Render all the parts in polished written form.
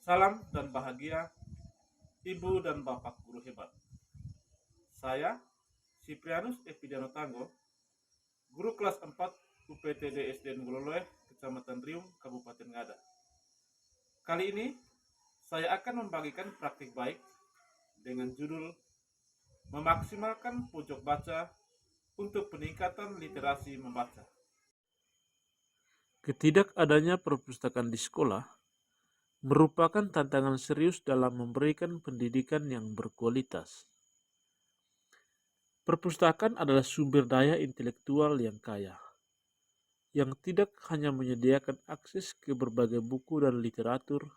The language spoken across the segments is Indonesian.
Salam dan bahagia, Ibu dan Bapak guru hebat. Saya, Siprianus Epidiano Tanggo, guru kelas 4 UPTD SDN Gololoe, Kecamatan Riung, Kabupaten Ngada. Kali ini, saya akan membagikan praktik baik dengan judul Memaksimalkan pojok baca untuk peningkatan literasi membaca. Ketidakadanya perpustakaan di sekolah merupakan tantangan serius dalam memberikan pendidikan yang berkualitas. Perpustakaan adalah sumber daya intelektual yang kaya, yang tidak hanya menyediakan akses ke berbagai buku dan literatur,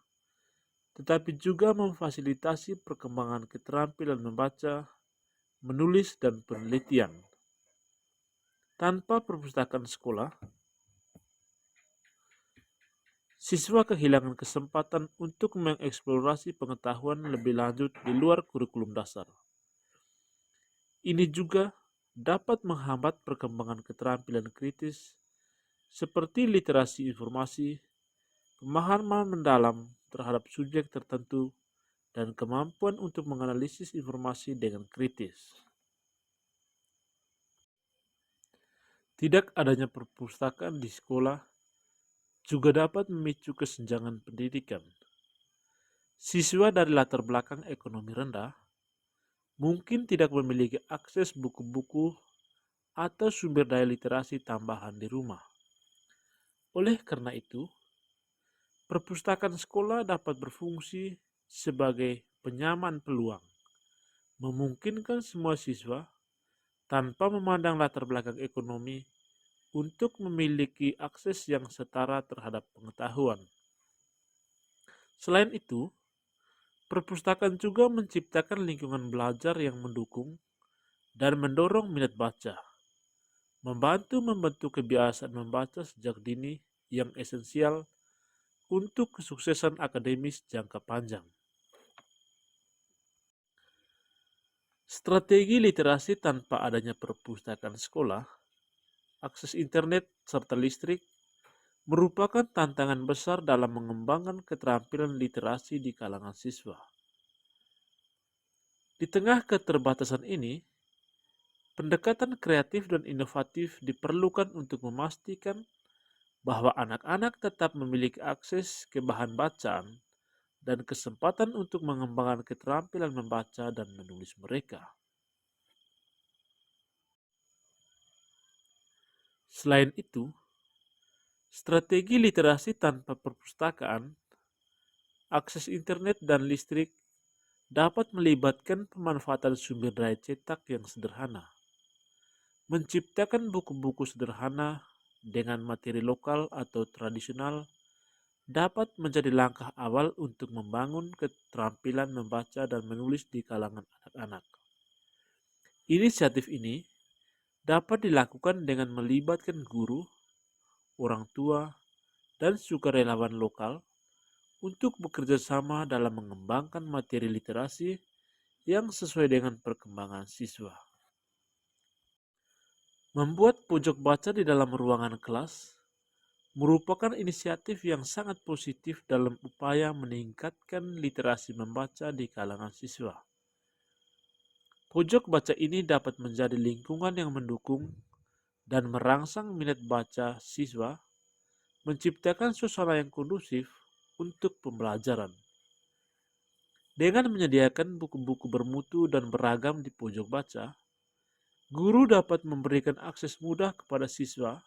tetapi juga memfasilitasi perkembangan keterampilan membaca, menulis, dan penelitian. Tanpa perpustakaan sekolah, siswa kehilangan kesempatan untuk mengeksplorasi pengetahuan lebih lanjut di luar kurikulum dasar. Ini juga dapat menghambat perkembangan keterampilan kritis seperti literasi informasi, pemahaman mendalam terhadap subjek tertentu, dan kemampuan untuk menganalisis informasi dengan kritis. Tidak adanya perpustakaan di sekolah juga dapat memicu kesenjangan pendidikan. Siswa dari latar belakang ekonomi rendah mungkin tidak memiliki akses buku-buku atau sumber daya literasi tambahan di rumah. Oleh karena itu, perpustakaan sekolah dapat berfungsi sebagai penyaman peluang, memungkinkan semua siswa tanpa memandang latar belakang ekonomi untuk memiliki akses yang setara terhadap pengetahuan. Selain itu, perpustakaan juga menciptakan lingkungan belajar yang mendukung dan mendorong minat baca, membantu membentuk kebiasaan membaca sejak dini yang esensial untuk kesuksesan akademis jangka panjang. Strategi literasi tanpa adanya perpustakaan sekolah, akses internet, serta listrik merupakan tantangan besar dalam mengembangkan keterampilan literasi di kalangan siswa. Di tengah keterbatasan ini, pendekatan kreatif dan inovatif diperlukan untuk memastikan bahwa anak-anak tetap memiliki akses ke bahan bacaan dan kesempatan untuk mengembangkan keterampilan membaca dan menulis mereka. Selain itu, strategi literasi tanpa perpustakaan, akses internet, dan listrik dapat melibatkan pemanfaatan sumber daya cetak yang sederhana, menciptakan buku-buku sederhana dengan materi lokal atau tradisional dapat menjadi langkah awal untuk membangun keterampilan membaca dan menulis di kalangan anak-anak. Inisiatif ini dapat dilakukan dengan melibatkan guru, orang tua, dan sukarelawan lokal untuk bekerja sama dalam mengembangkan materi literasi yang sesuai dengan perkembangan siswa. Membuat pojok baca di dalam ruangan kelas merupakan inisiatif yang sangat positif dalam upaya meningkatkan literasi membaca di kalangan siswa. Pojok baca ini dapat menjadi lingkungan yang mendukung dan merangsang minat baca siswa, menciptakan suasana yang kondusif untuk pembelajaran. Dengan menyediakan buku-buku bermutu dan beragam di pojok baca, guru dapat memberikan akses mudah kepada siswa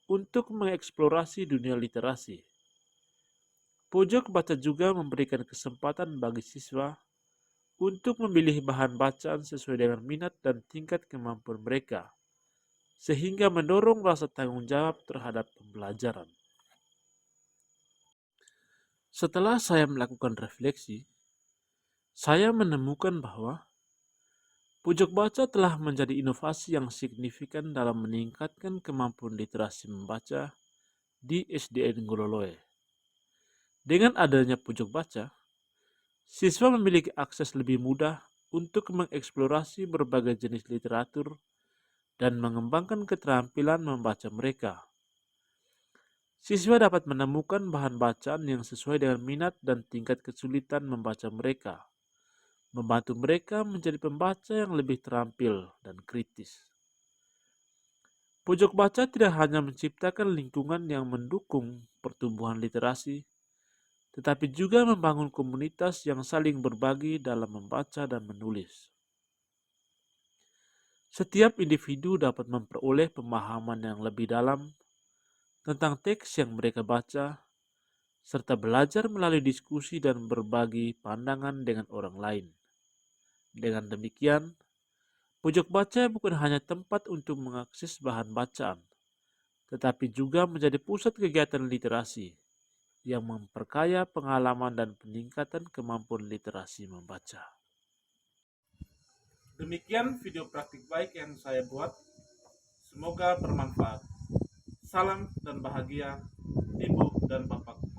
untuk mengeksplorasi dunia literasi. Pojok baca juga memberikan kesempatan bagi siswa untuk memilih bahan bacaan sesuai dengan minat dan tingkat kemampuan mereka, sehingga mendorong rasa tanggung jawab terhadap pembelajaran. Setelah saya melakukan refleksi, saya menemukan bahwa pojok baca telah menjadi inovasi yang signifikan dalam meningkatkan kemampuan literasi membaca di SDN Gololoe. Dengan adanya pojok baca, siswa memiliki akses lebih mudah untuk mengeksplorasi berbagai jenis literatur dan mengembangkan keterampilan membaca mereka. Siswa dapat menemukan bahan bacaan yang sesuai dengan minat dan tingkat kesulitan membaca mereka, membantu mereka menjadi pembaca yang lebih terampil dan kritis. Pojok baca tidak hanya menciptakan lingkungan yang mendukung pertumbuhan literasi, tetapi juga membangun komunitas yang saling berbagi dalam membaca dan menulis. Setiap individu dapat memperoleh pemahaman yang lebih dalam tentang teks yang mereka baca, serta belajar melalui diskusi dan berbagi pandangan dengan orang lain. Dengan demikian, pojok baca bukan hanya tempat untuk mengakses bahan bacaan, tetapi juga menjadi pusat kegiatan literasi yang memperkaya pengalaman dan peningkatan kemampuan literasi membaca. Demikian video praktik baik yang saya buat. Semoga bermanfaat. Salam dan bahagia, Ibu dan Bapak.